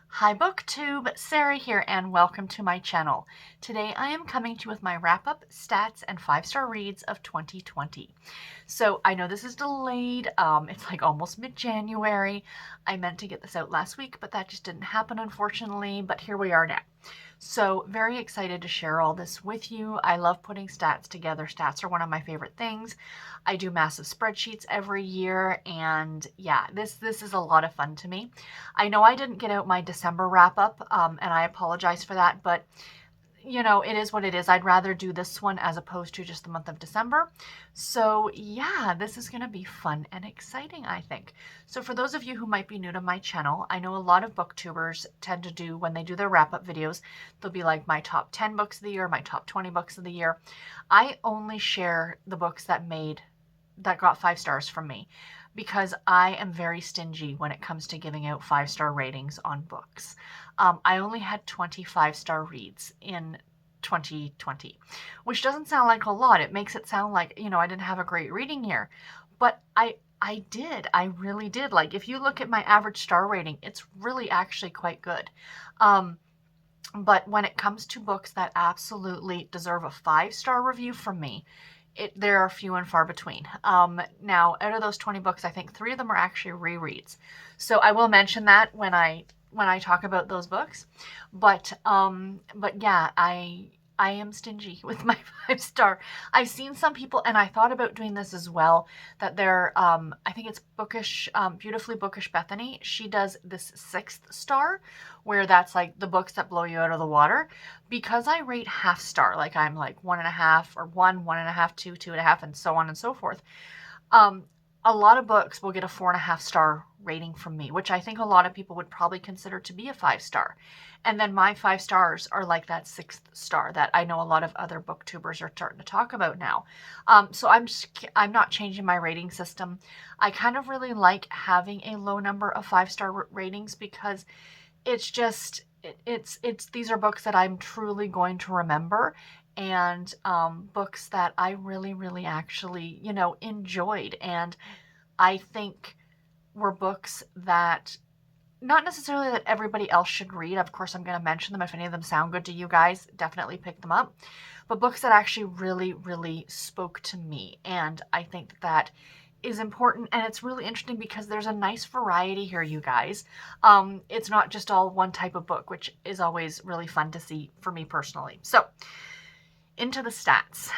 Hi BookTube, Sarah here and welcome to my channel. Today I am coming to you with my wrap-up, stats, and 5-star reads of 2020. So I know this is delayed, it's like almost mid-January. I meant to get this out last week, but that just didn't happen unfortunately, but here we are now. So very excited to share all this with you. I love putting stats together. Stats are one of my favorite things. I do massive spreadsheets every year, and yeah, this is a lot of fun to me. I know I didn't get out my December wrap up, and I apologize for that, but you know, it is what it is. I'd rather do this one as opposed to just the month of December. So yeah, this is going to be fun and exciting, I think. So for those of you who might be new to my channel, I know a lot of booktubers tend to do, when they do their wrap-up videos, they'll be like my top 10 books of the year, my top 20 books of the year. I only share the books that got 5 stars from me, because I am very stingy when it comes to giving out 5-star ratings on books. I only had 25-star reads in 2020, which doesn't sound like a lot. It makes it sound like, you know, I didn't have a great reading year, but I did. I really did. Like, if you look at my average star rating, it's really actually quite good. But when it comes to books that absolutely deserve a 5-star review from me, there are few and far between. Now, out of those 20 books, I think 3 of them are actually rereads. So I will mention that when I talk about those books. But yeah, I am stingy with my 5-star. I've seen some people, and I thought about doing this as well, that they're, I think it's Bookish, Beautifully Bookish Bethany. She does this 6th star, where that's like the books that blow you out of the water. Because I rate half star, like I'm like 1.5 or 1.5, 2, 2.5, and so on and so forth. A lot of books will get a 4.5-star rating from me, which I think a lot of people would probably consider to be a 5-star. And then my 5 stars are like that 6th star that I know a lot of other booktubers are starting to talk about now. So I'm not changing my rating system. I kind of really like having a low number of 5-star ratings, because it's just, these are books that I'm truly going to remember, and books that I really actually, you know, enjoyed, and I think were books that, not necessarily that everybody else should read. Of course, I'm going to mention them. If any of them sound good to you guys, definitely pick them up. But books that actually really spoke to me. And I think that is important, and it's really interesting because there's a nice variety here, you guys. It's not just all one type of book, which is always really fun to see for me personally. So into the stats.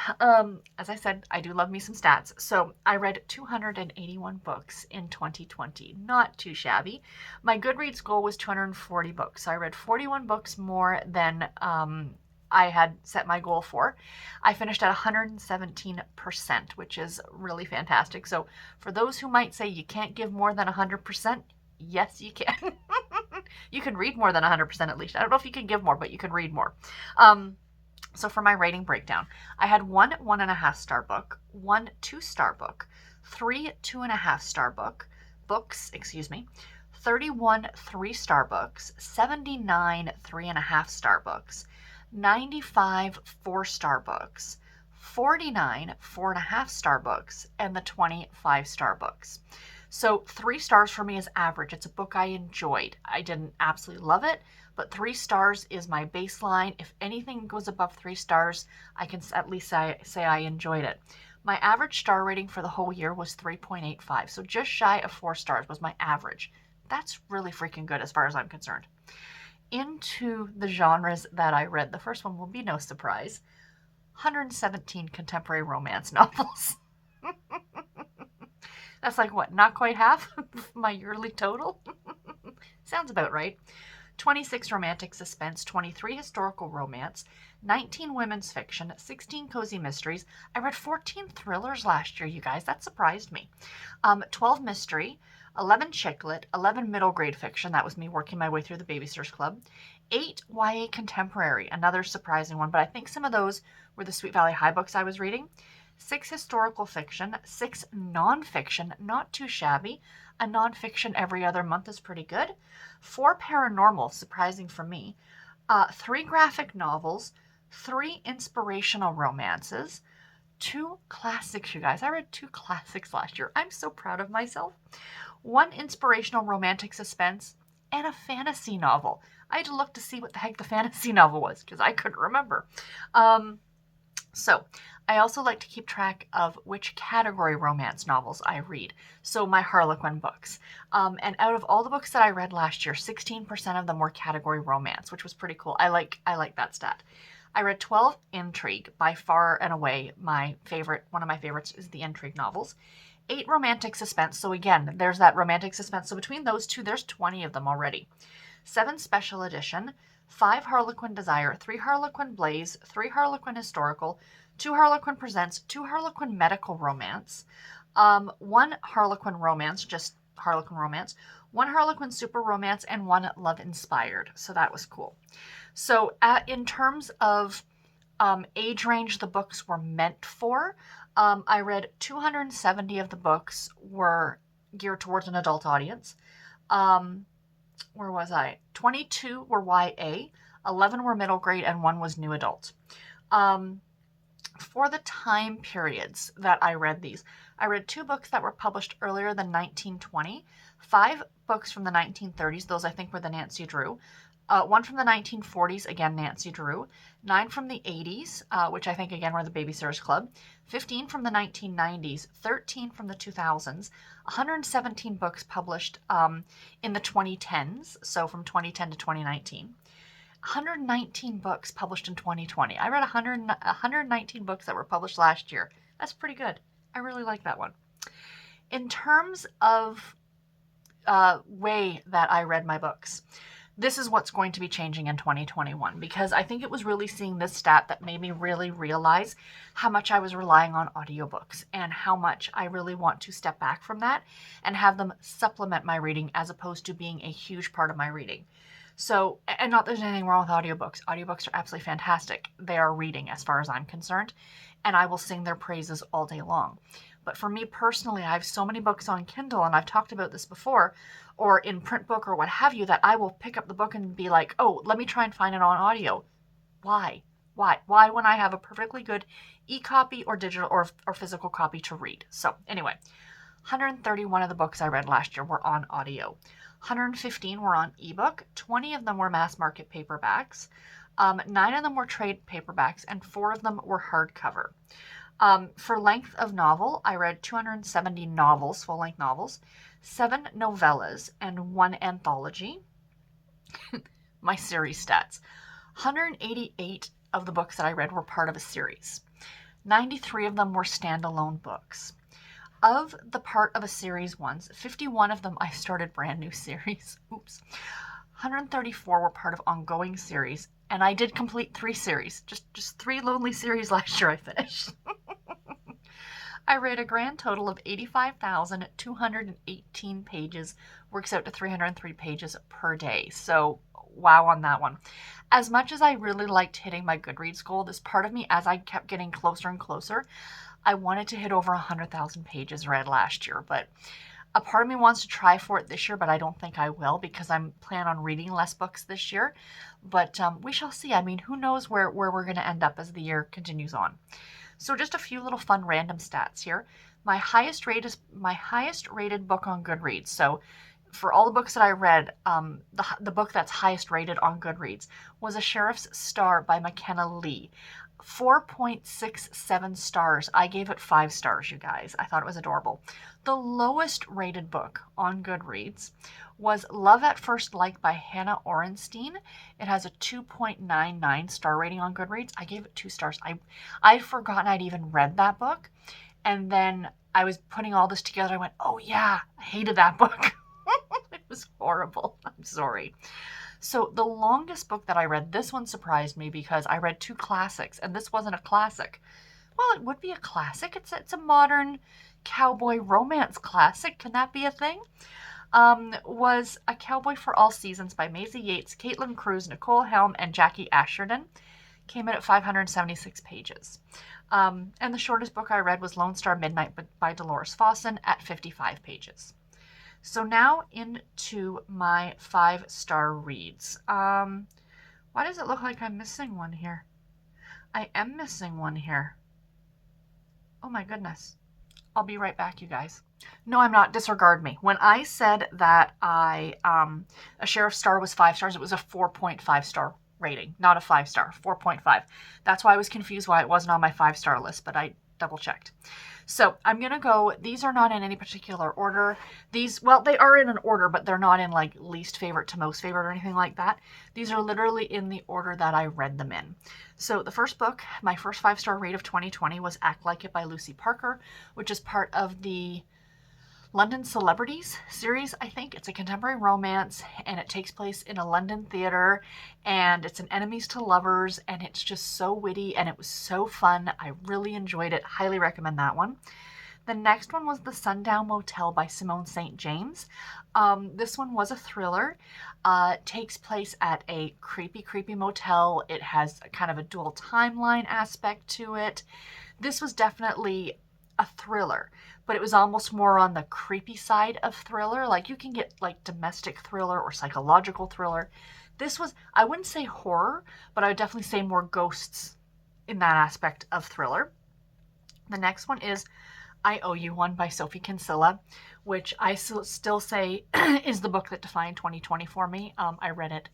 As I said, I do love me some stats. So I read 281 books in 2020. Not too shabby. My Goodreads goal was 240 books. So I read 41 books more than I had set my goal for. I finished at 117%, which is really fantastic. So for those who might say you can't give more than 100%, yes, you can. You can read more than 100% at least. I don't know if you can give more, but you can read more. So for my rating breakdown, I had 1 1.5-star book, 1 2-star book, 3 2.5-star books, 31 3-star books, 79 3.5-star books, 95 4-star books, 49 4.5-star books, and the 20 5-star books. So 3 stars for me is average. It's a book I enjoyed. I didn't absolutely love it, but 3 stars is my baseline. If anything goes above 3 stars, I can at least say I enjoyed it. My average star rating for the whole year was 3.85, so just shy of 4 stars was my average. That's really freaking good as far as I'm concerned. Into the genres that I read, the first one will be no surprise: 117 contemporary romance novels. That's like, what, not quite half my yearly total? Sounds about right. 26 romantic suspense, 23 historical romance, 19 women's fiction, 16 cozy mysteries. I read 14 thrillers last year, you guys. That surprised me. 12 mystery, 11 chick lit, 11 middle grade fiction. That was me working my way through the Babysitters Club. 8 YA contemporary, another surprising one, but I think some of those were the Sweet Valley High books I was reading. 6 historical fiction, 6 nonfiction, not too shabby. A nonfiction every other month is pretty good. 4 paranormal, surprising for me. 3 graphic novels, 3 inspirational romances, 2 classics, you guys. I read 2 classics last year. I'm so proud of myself. 1 inspirational romantic suspense, and a fantasy novel. I had to look to see what the heck the fantasy novel was because I couldn't remember. So I also like to keep track of which category romance novels I read. So my Harlequin books. And out of all the books that I read last year, 16% of them were category romance, which was pretty cool. I like that stat. I read 12 intrigue, by far and away my favorite. One of my favorites is the intrigue novels. 8 romantic suspense. So again, there's that romantic suspense. So between those two, there's 20 of them already. 7 special edition, 5 Harlequin Desire, 3 Harlequin Blaze, 3 Harlequin Historical, 2 Harlequin Presents, 2 Harlequin Medical Romance, 1 Harlequin Romance, just Harlequin Romance, 1 Harlequin Super Romance, and 1 Love Inspired. So that was cool. So in terms of age range the books were meant for, I read 270 of the books were geared towards an adult audience. Where was I? 22 were YA, 11 were middle grade, and 1 was new adult. For the time periods that I read these, I read 2 books that were published earlier than 1920, 5 books from the 1930s, those I think were the Nancy Drew, 1 from the 1940s, again Nancy Drew, 9 from the 80s, which I think again were the Babysitters Club, 15 from the 1990s, 13 from the 2000s, 117 books published in the 2010s, so from 2010 to 2019. 119 books published in 2020. I read 119 books that were published last year. That's pretty good. I really like that one. In terms of way that I read my books, this is what's going to be changing in 2021, because I think it was really seeing this stat that made me really realize how much I was relying on audiobooks and how much I really want to step back from that and have them supplement my reading as opposed to being a huge part of my reading. So, and not that there's anything wrong with audiobooks. Audiobooks are absolutely fantastic. They are reading as far as I'm concerned, and I will sing their praises all day long. But for me personally, I have so many books on Kindle, and I've talked about this before, or in print book or what have you, that I will pick up the book and be like, oh, let me try and find it on audio. Why? Why when I have a perfectly good e-copy or digital or physical copy to read? So anyway, 131 of the books I read last year were on audio. 115 were on ebook. 20 of them were mass market paperbacks. 9 of them were trade paperbacks, and 4 of them were hardcover. For length of novel, I read 270 novels, full-length novels, 7 novellas, and 1 anthology. My series stats. 188 of the books that I read were part of a series. 93 of them were standalone books. Of the part of a series ones, 51 of them I started brand new series. Oops. 134 were part of ongoing series, and I did complete 3 series. Just 3 lonely series last year I finished. I read a grand total of 85,218 pages, works out to 303 pages per day. So, wow on that one. As much as I really liked hitting my Goodreads goal, this part of me, as I kept getting closer and closer, I wanted to hit over 100,000 pages read last year, but a part of me wants to try for it this year, but I don't think I will because I'm planning on reading less books this year. But we shall see. I mean, who knows where we're going to end up as the year continues on. So just a few little fun random stats here. My highest rated book on Goodreads. So for all the books that I read, the book that's highest rated on Goodreads was A Sheriff's Star by McKenna Lee. 4.67 stars. I gave it 5 stars, you guys. I thought it was adorable. The lowest rated book on Goodreads was Love at First Like by Hannah Orenstein. It has a 2.99 star rating on Goodreads. I gave it 2 stars. I'd forgotten I'd even read that book. And then I was putting all this together. I went, oh yeah, I hated that book. It was horrible. I'm sorry. So the longest book that I read, this one surprised me because I read 2 classics, and this wasn't a classic. Well, it would be a classic. It's a modern cowboy romance classic. Can that be a thing? Was A Cowboy for All Seasons by Maisie Yates, Caitlin Cruz, Nicole Helm, and Jackie Asherden. Came in at 576 pages. And the shortest book I read was Lone Star Midnight by Dolores Fawson at 55 pages. So now into my 5-star reads. Why does it look like I'm missing one here? I am missing one here. Oh my goodness. I'll be right back, you guys. No, I'm not. Disregard me. When I said that a sheriff star was 5 stars, it was a 4.5 star rating, not a 5 star, 4.5. That's why I was confused why it wasn't on my 5 star list, but I double checked. So I'm going to go, these are not in any particular order. These, well, they are in an order, but they're not in like least favorite to most favorite or anything like that. These are literally in the order that I read them in. So the first book, my first 5 star rate of 2020 was Act Like It by Lucy Parker, which is part of the London Celebrities series, I think. It's a contemporary romance and it takes place in a London theater and it's an enemies to lovers and it's just so witty and it was so fun. I really enjoyed it. Highly recommend that one. The next one was The Sundown Motel by Simone St. James. This one was a thriller. Takes place at a creepy, creepy motel. It has kind of a dual timeline aspect to it. This was definitely a thriller, but it was almost more on the creepy side of thriller. Like you can get like domestic thriller or psychological thriller. This was, I wouldn't say horror, but I would definitely say more ghosts in that aspect of thriller. The next one is I Owe You One by Sophie Kinsella, which I still say is the book that defined 2020 for me. I read it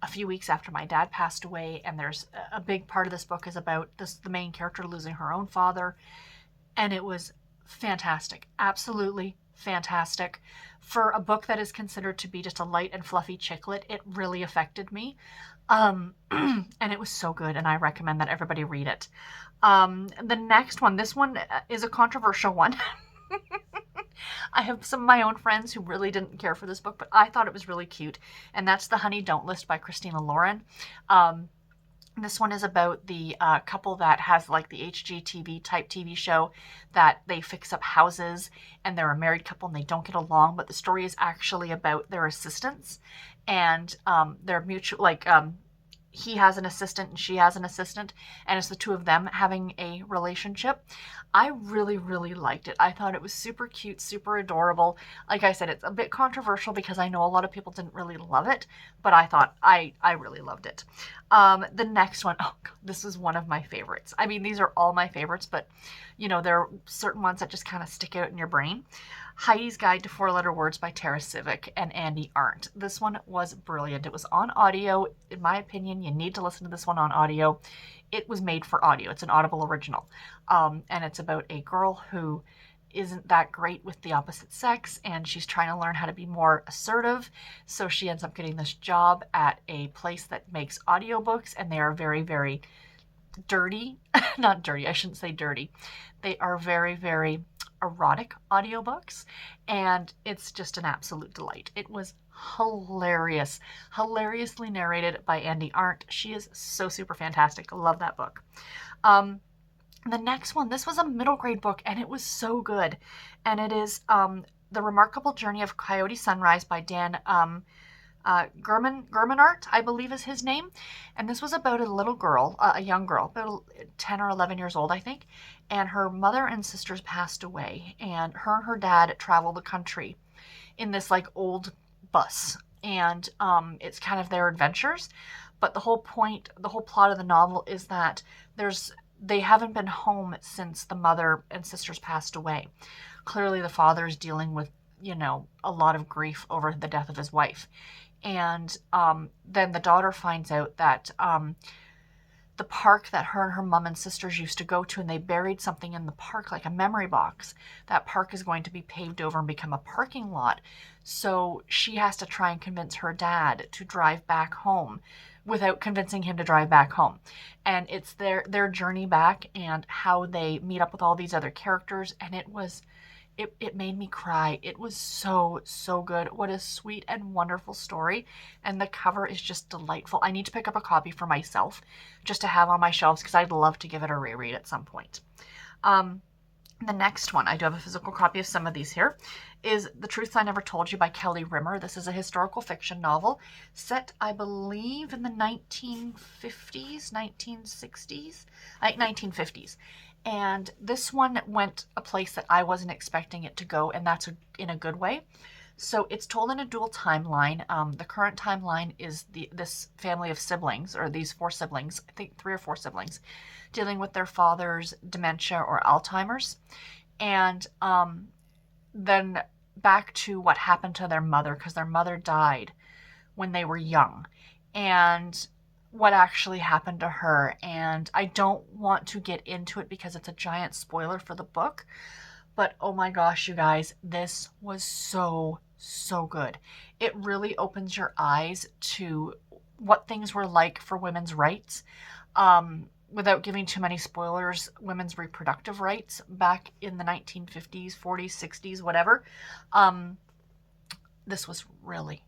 a few weeks after my dad passed away, and there's a big part of this book is about the main character losing her own father, and it was fantastic, absolutely fantastic. For a book that is considered to be just a light and fluffy chicklet, it really affected me. And it was so good, and I recommend that everybody read it. The next one, this one is a controversial one. I have some of my own friends who really didn't care for this book, but I thought it was really cute, and that's The Honey Don't List by Christina Lauren. This one is about the couple that has like the HGTV type TV show that they fix up houses and they're a married couple and they don't get along, but the story is actually about their assistants and their mutual, like he has an assistant and she has an assistant, and it's the two of them having a relationship. I really, really liked it. I thought it was super cute, super adorable. Like I said, it's a bit controversial because I know a lot of people didn't really love it, but I thought I really loved it. The next one, oh, this is one of my favorites. I mean, these are all my favorites, but you know, there are certain ones that just kind of stick out in your brain. Heidi's Guide to Four-Letter Words by Tara Civic and Andy Arndt. This one was brilliant. It was on audio. In my opinion, you need to listen to this one on audio. It was made for audio. It's an Audible original. And it's about a girl who isn't that great with the opposite sex and she's trying to learn how to be more assertive. So she ends up getting this job at a place that makes audiobooks, and they are very, very dirty. Not dirty, I shouldn't say dirty. They are very, very erotic audiobooks, and it's just an absolute delight. It was hilarious, hilariously narrated by Andy Arndt. She is so super fantastic. I love that book. The next one, this was a middle grade book, and it was so good, and it is The Remarkable Journey of Coyote Sunrise by Dan Germanart, I believe is his name. And this was about a little girl, a young girl, about 10 or 11 years old, I think. And her mother and sisters passed away. And her dad traveled the country in this like old bus. And it's kind of their adventures. But the whole point, the whole plot of the novel is that they haven't been home since the mother and sisters passed away. Clearly the father is dealing with, you know, a lot of grief over the death of his wife. And then the daughter finds out that the park that her and her mom and sisters used to go to, and they buried something in the park, like a memory box. That park is going to be paved over and become a parking lot. So she has to try and convince her dad to drive back home without convincing him to drive back home. And it's their journey back and how they meet up with all these other characters. And it made me cry. It was so, so good. What a sweet and wonderful story. And the cover is just delightful. I need to pick up a copy for myself just to have on my shelves because I'd love to give it a reread at some point. The next one, I do have a physical copy of some of these here, is The Truth I Never Told You by Kelly Rimmer. This is a historical fiction novel set, I believe, in the 1950s, 1960s, like 1950s. And this one went a place that I wasn't expecting it to go, and that's in a good way. So it's told in a dual timeline. The current timeline is this family of siblings, or these 4 siblings, I think 3 or 4 siblings, dealing with their father's dementia or Alzheimer's. And then back to what happened to their mother, because their mother died when they were young, and what actually happened to her. And I don't want to get into it because it's a giant spoiler for the book, but oh my gosh, you guys, this was so, so good. It really opens your eyes to what things were like for women's rights. Without giving too many spoilers, women's reproductive rights back in the 1950s, 40s, 60s, whatever. Um, this was really,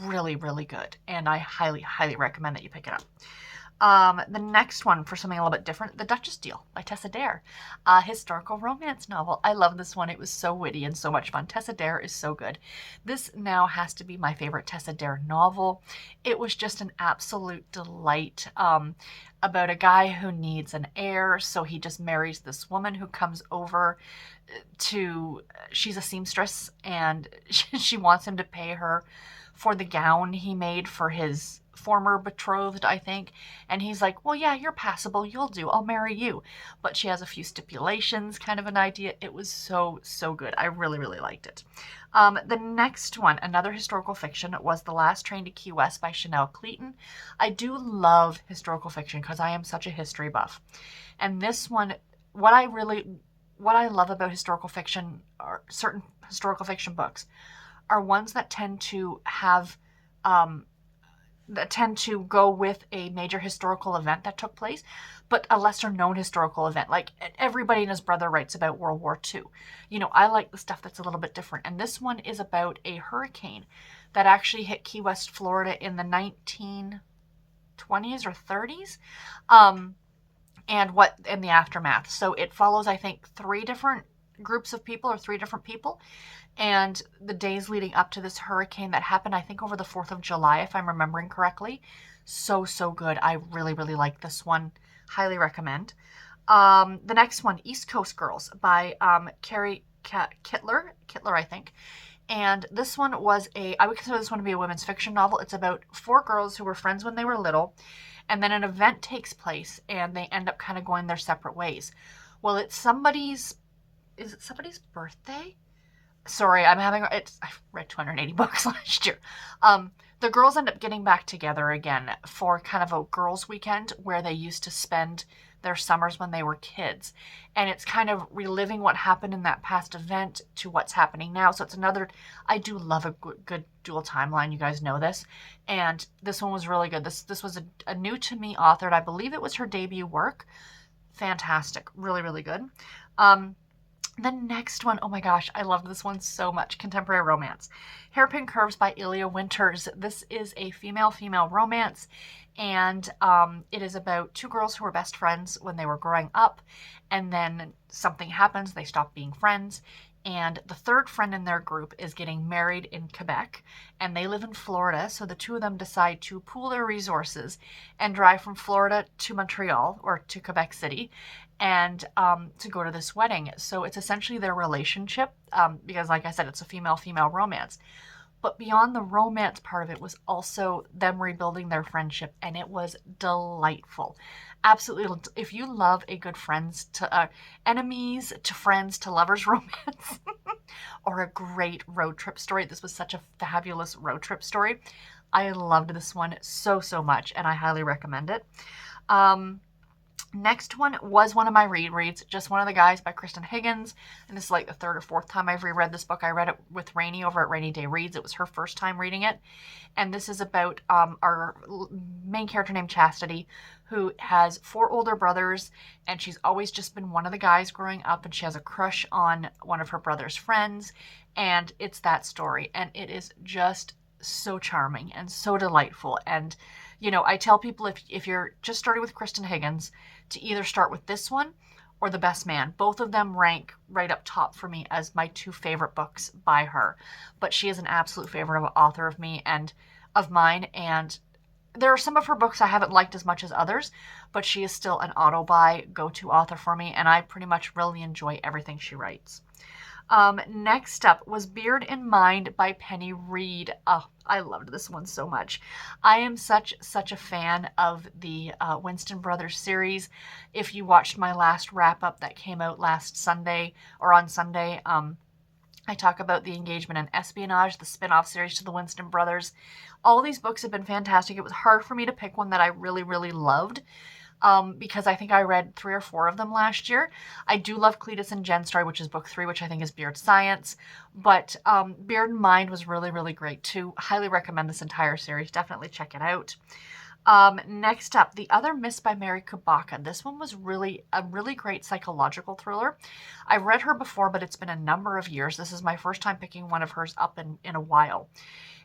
really, really good. And I highly, highly recommend that you pick it up. The next one, for something a little bit different, The Duchess Deal by Tessa Dare, a historical romance novel. I love this one. It was so witty and so much fun. Tessa Dare is so good. This now has to be my favorite Tessa Dare novel. It was just an absolute delight, about a guy who needs an heir, so he just marries this woman who comes over to, she's a seamstress, and she wants him to pay her for the gown he made for his former betrothed, I think. And he's like, well, yeah, you're passable. You'll do. I'll marry you. But she has a few stipulations, kind of an idea. It was so, so good. I really, really liked it. The next one, another historical fiction, was The Last Train to Key West by Chanel Cleaton. I do love historical fiction because I am such a history buff. And this one, what I love about historical fiction, or certain historical fiction books, are ones that tend to have that tend to go with a major historical event that took place, but a lesser known historical event. Like everybody and his brother writes about World War II. You know, I like the stuff that's a little bit different. And this one is about a hurricane that actually hit Key West, Florida in the 1920s or 30s. And what in the aftermath. So it follows, I think, three different groups of people, or three different people, and the days leading up to this hurricane that happened, I think, over the 4th of July, if I'm remembering correctly. So, so good. I really, really like this one. Highly recommend. The next one, East Coast Girls by Carrie Kittler, I think. And this one was I would consider this one to be a women's fiction novel. It's about 4 girls who were friends when they were little, and then an event takes place, and they end up kind of going their separate ways. Well, is it somebody's birthday? Sorry, I've read 280 books last year. The girls end up getting back together again for kind of a girls' weekend where they used to spend their summers when they were kids. And it's kind of reliving what happened in that past event to what's happening now. So it's I do love a good dual timeline. You guys know this. And this one was really good. This was a new to me author. I believe it was her debut work. Fantastic. Really, really good. The next one, oh my gosh, I love this one so much. Contemporary romance. Hairpin Curves by Ilya Winters. This is a female-female romance, and it is about 2 girls who were best friends when they were growing up, and then something happens, they stop being friends, and the third friend in their group is getting married in Quebec, and they live in Florida, so the 2 of them decide to pool their resources and drive from Florida to Montreal, or to Quebec City, and to go to this wedding. So it's essentially their relationship, because like I said, it's a female-female romance. But beyond the romance part of it was also them rebuilding their friendship, and it was delightful. Absolutely. If you love a good friends to enemies to friends to lovers romance, or a great road trip story, this was such a fabulous road trip story. I loved this one so, so much, and I highly recommend it. Next one was one of my rereads, Just One of the Guys by Kristen Higgins. And this is like the 3rd or 4th time I've reread this book. I read it with Rainey over at Rainy Day Reads. It was her first time reading it. And this is about our main character named Chastity, who has 4 older brothers, and she's always just been one of the guys growing up, and she has a crush on one of her brother's friends. And it's that story. And it is just so charming and so delightful. And you know, I tell people if you're just starting with Kristen Higgins, to either start with this one or The Best Man. Both of them rank right up top for me as my 2 favorite books by her. But she is an absolute favorite author of mine, and there are some of her books I haven't liked as much as others, but she is still an auto-buy go-to author for me, and I pretty much really enjoy everything she writes. Next up was Beard in Mind by Penny Reid. Oh, I loved this one so much. I am such a fan of the Winston Brothers series. If you watched my last wrap-up that came out last Sunday, or on Sunday, I talk about the engagement and espionage, the spin-off series to the Winston brothers. All these books have been fantastic. It was hard for me to pick one that I really, really loved. Because I think I read 3 or 4 of them last year. I do love Cletus and Jen's story, which is book 3, which I think is Beard Science. But Beard and Mind was really, really great too. Highly recommend this entire series. Definitely check it out. Next up, The Other Miss by Mary Kubaka. This one was really a really great psychological thriller. I've read her before, but it's been a number of years. This is my first time picking one of hers up in a while.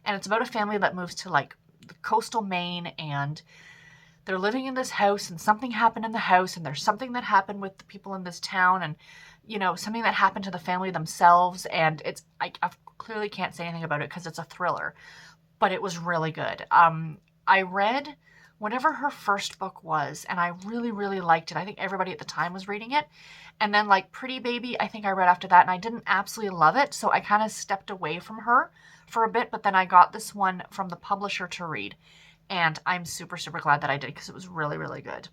And it's about a family that moves to like coastal Maine, and they're living in this house, and something happened in the house, and there's something that happened with the people in this town, and something that happened to the family themselves. And I clearly can't say anything about it because it's a thriller, but it was really good. I read whatever her first book was, and I really, really liked it. I think everybody at the time was reading it. And then like Pretty Baby, I think I read after that, and I didn't absolutely love it, so I kind of stepped away from her for a bit, but then I got this one from the publisher to read. And I'm super, super glad that I did because it was really, really good.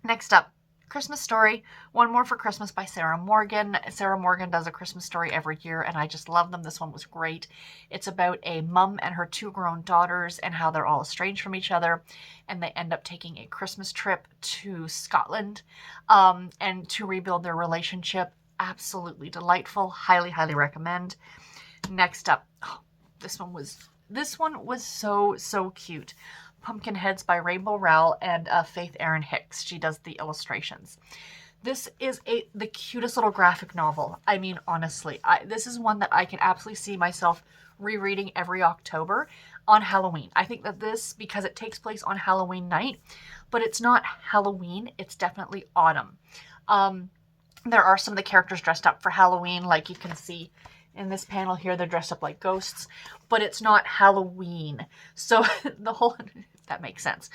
Next up, Christmas Story. One More for Christmas by Sarah Morgan. Sarah Morgan does a Christmas story every year, and I just love them. This one was great. It's about a mom and her 2 grown daughters and how they're all estranged from each other, and they end up taking a Christmas trip to Scotland and to rebuild their relationship. Absolutely delightful. Highly, highly recommend. Next up, this one was so, so cute. Pumpkinheads by Rainbow Rowell and Faith Erin Hicks. She does the illustrations. This is the cutest little graphic novel. I mean, honestly, this is one that I can absolutely see myself rereading every October on Halloween. I think that this, because it takes place on Halloween night, but it's not Halloween, it's definitely autumn. There are some of the characters dressed up for Halloween, like you can see in this panel here, they're dressed up like ghosts, but it's not Halloween. So the whole, if that makes sense.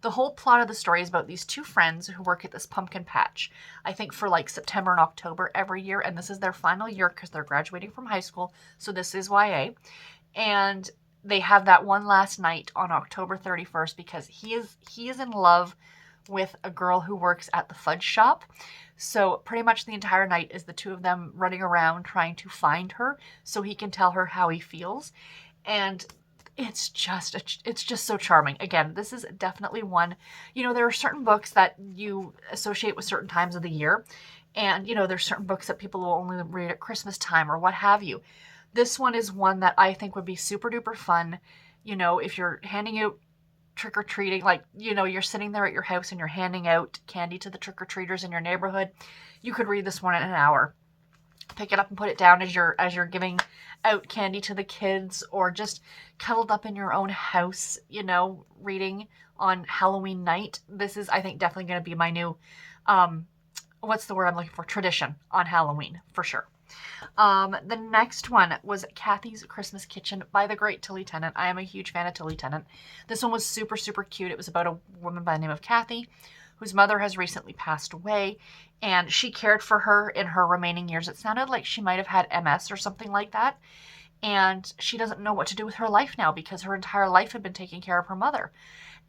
The whole plot of the story is about these 2 friends who work at this pumpkin patch, I think for like September and October every year. And this is their final year because they're graduating from high school. So this is YA. And they have that one last night on October 31st because he is in love with a girl who works at the fudge shop. So pretty much the entire night is the 2 of them running around trying to find her so he can tell her how he feels. And it's just so charming. Again, this is definitely one, there are certain books that you associate with certain times of the year. And, there's certain books that people will only read at Christmas time or what have you. This one is one that I think would be super duper fun. If you're handing out trick-or-treating, like, you're sitting there at your house and you're handing out candy to the trick-or-treaters in your neighborhood, you could read this one in an hour. Pick it up and put it down as you're giving out candy to the kids, or just cuddled up in your own house, reading on Halloween night. This is, I think, definitely going to be my new, what's the word I'm looking for? Tradition on Halloween, for sure. The next one was Kathy's Christmas Kitchen by the great Tilly Tennant. I am a huge fan of Tilly Tennant. This one was super, super cute. It was about a woman by the name of Kathy, whose mother has recently passed away, and she cared for her in her remaining years. It sounded like she might have had MS or something like that, and she doesn't know what to do with her life now because her entire life had been taking care of her mother.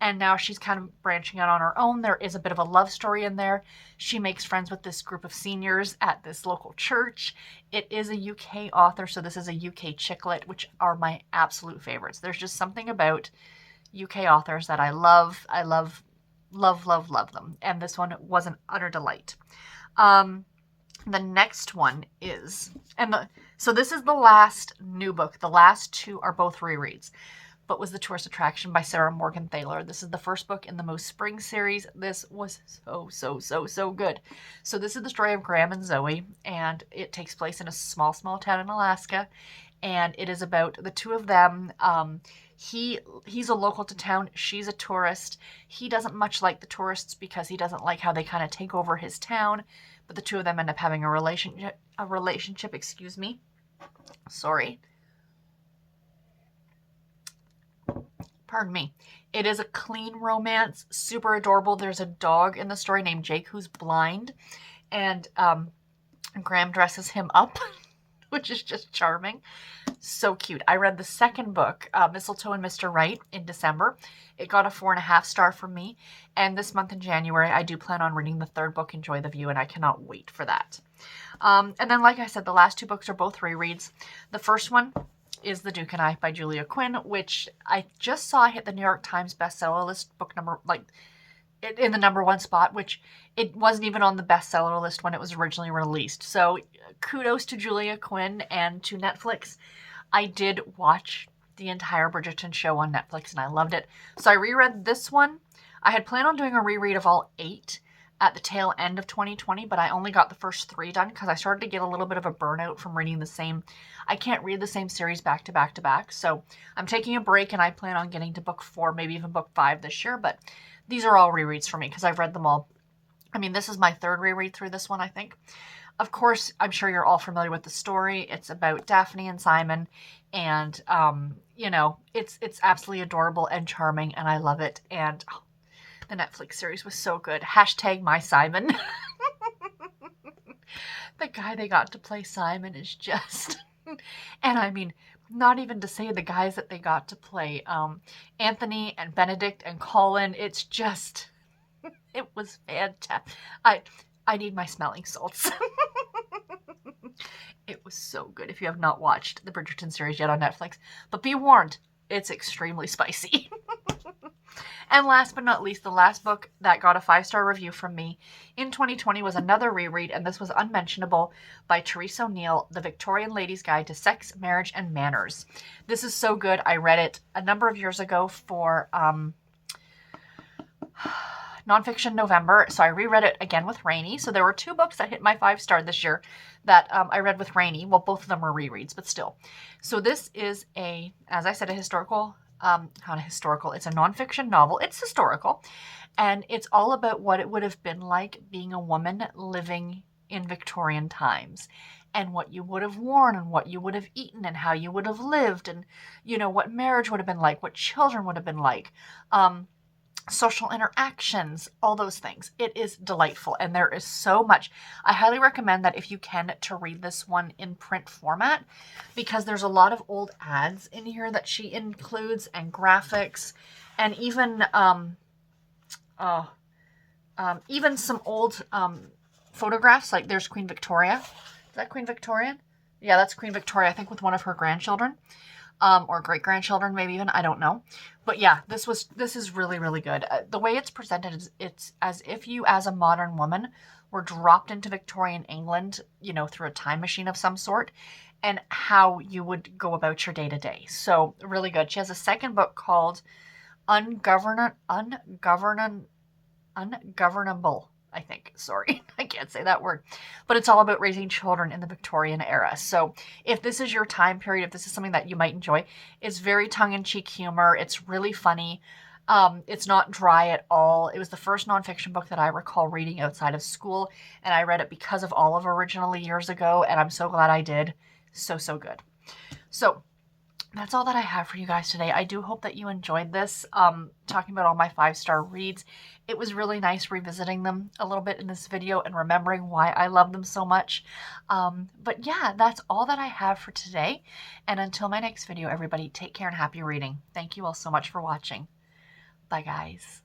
And now she's kind of branching out on her own. There is a bit of a love story in there. She makes friends with this group of seniors at this local church. It is a UK author, so this is a UK chick lit, which are my absolute favorites. There's just something about UK authors that I love. I love, love, love, love them. And this one was an utter delight. The next one is, so this is the last new book. The last 2 are both rereads, but was The Tourist Attraction by Sarah Morgan Thaler. This is the first book in the Most Spring series. This was so good. So this is the story of Graham and Zoe, and it takes place in a small town in Alaska, and it is about the 2 of them. He's a local to town. She's a tourist. He doesn't much like the tourists because he doesn't like how they kind of take over his town, but the 2 of them end up having a relationship, excuse me. Sorry. Pardon me. It is a clean romance, super adorable. There's a dog in the story named Jake who's blind, and Graham dresses him up, which is just charming. So cute. I read the second book, Mistletoe and Mr. Right, in December. It got a 4.5 star from me. And this month in January, I do plan on reading the third book, Enjoy the View, and I cannot wait for that. And then, like I said, the last two books are both rereads. The first one is The Duke and I by Julia Quinn, which I just saw hit the New York Times bestseller list, book number, in the #1 spot, which it wasn't even on the bestseller list when it was originally released. So kudos to Julia Quinn and to Netflix. I did watch the entire Bridgerton show on Netflix and I loved it. So I reread this one. I had planned on doing a reread of all 8 at the tail end of 2020, but I only got the first 3 done because I started to get a little bit of a burnout from reading the same. I can't read the same series back to back to back. So I'm taking a break and I plan on getting to book 4, maybe even book 5 this year. But these are all rereads for me because I've read them all. I mean, this is my 3rd reread through this one, I think. Of course, I'm sure you're all familiar with the story. It's about Daphne and Simon, and you know, it's absolutely adorable and charming, and I love it. And oh, the Netflix series was so good. Hashtag my Simon. The guy they got to play Simon is just, and I mean, not even to say the guys that they got to play, Anthony and Benedict and Colin. It's just, it was fantastic. I need my smelling salts. It was so good. If you have not watched the Bridgerton series yet on Netflix, but be warned, it's extremely spicy. And last but not least, the last book that got a 5-star review from me in 2020 was another reread, and this was Unmentionable by Teresa O'Neill, The Victorian Lady's Guide to Sex, Marriage, and Manners. This is so good. I read it a number of years ago for Nonfiction November, so I reread it again with Rainey. So there were 2 books that hit my 5-star this year that I read with Rainey. Well, both of them were rereads, but still. So this is as I said, a historical, not historical, it's a nonfiction novel. It's historical, and it's all about what it would have been like being a woman living in Victorian times, and what you would have worn and what you would have eaten and how you would have lived, and, you know, what marriage would have been like, what children would have been like, social interactions, all those things. It is delightful, and there is so much. I highly recommend that if you can, to read this one in print format, because there's a lot of old ads in here that she includes, and graphics, and even even some old photographs. Like there's Queen Victoria. Is that Queen Victoria? Yeah, that's Queen Victoria, I think, with one of her grandchildren. Or great-grandchildren, maybe even, I don't know. But yeah, this is really, really good. The way it's presented is it's as if you, as a modern woman, were dropped into Victorian England, you know, through a time machine of some sort, and how you would go about your day-to-day. So, really good. She has a second book called Ungovernable, I think. Sorry, I can't say that word. But it's all about raising children in the Victorian era. So if this is your time period, if this is something that you might enjoy, it's very tongue-in-cheek humor. It's really funny. It's not dry at all. It was the first nonfiction book that I recall reading outside of school, and I read it because of Olive originally years ago, and I'm so glad I did. So, so good. So that's all that I have for you guys today. I do hope that you enjoyed this, talking about all my 5-star reads. It was really nice revisiting them a little bit in this video and remembering why I love them so much. But yeah, that's all that I have for today. And until my next video, everybody, take care and happy reading. Thank you all so much for watching. Bye, guys.